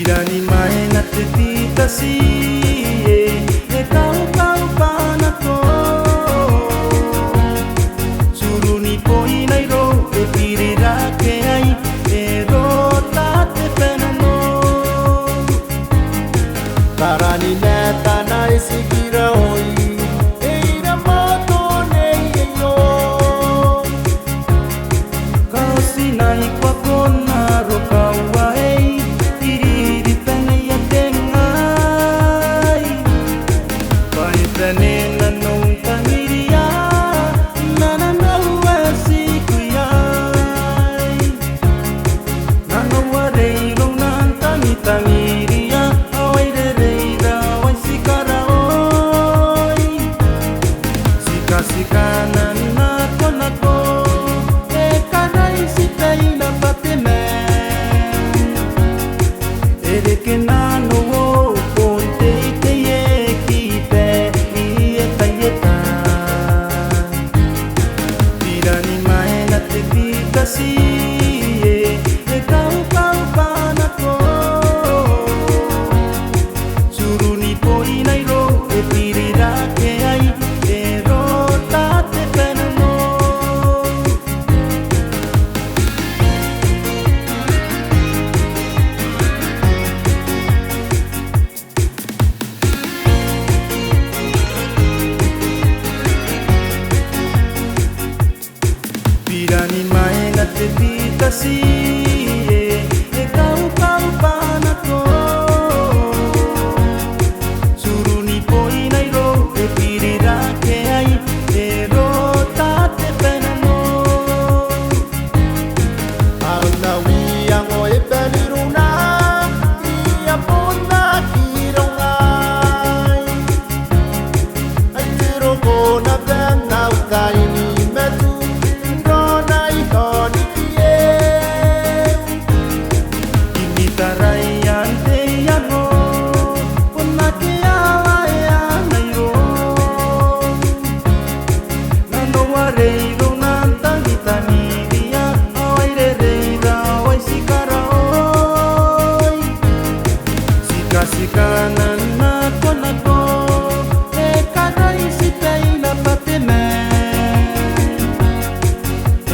Pirani mai na te tita si e kau kau pana ko Suru ni poi nai ro e pirira ke ai e ro ta te pena no Tarani neta nai sigira oi e ira moto nei e yo Kau si nai kwa kona ro kau ai Tiriri pene ia tengai Pai pene na nong tangiria Nana nau e si kuiai Nana wa rei rong nan tangi tangiria Awai re rei ra wai si kara oi Sika sika nana kona ko E karai si pei na pate me Ere ke nano o ponte i te e ki pe i e taieta Pirani mai na te pika si e kau kau pana ko Suru ni poi nai ro e pirira ke ai e ro ta te pena no Pirani mai na te tita si e kau kau pana ko Suru ni poi nai ro e pirira ke ai e ro ta te pena no Au na wia ngo e peliruna ia pona kirongai Ai tiro kona bena utai ni metu Ndona i honi kie Ini tarai ante iano Pona ke awa e anai ro Nano wa rei ro nan tangi tangiria Awai re rei ra wai si kara oi Sika sika nana kona ko E karai si pei na pate me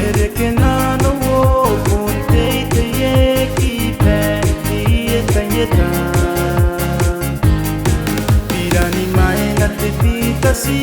Ere ke nano o ponte i te e ki pe i e taieta Pirani mai na te tita si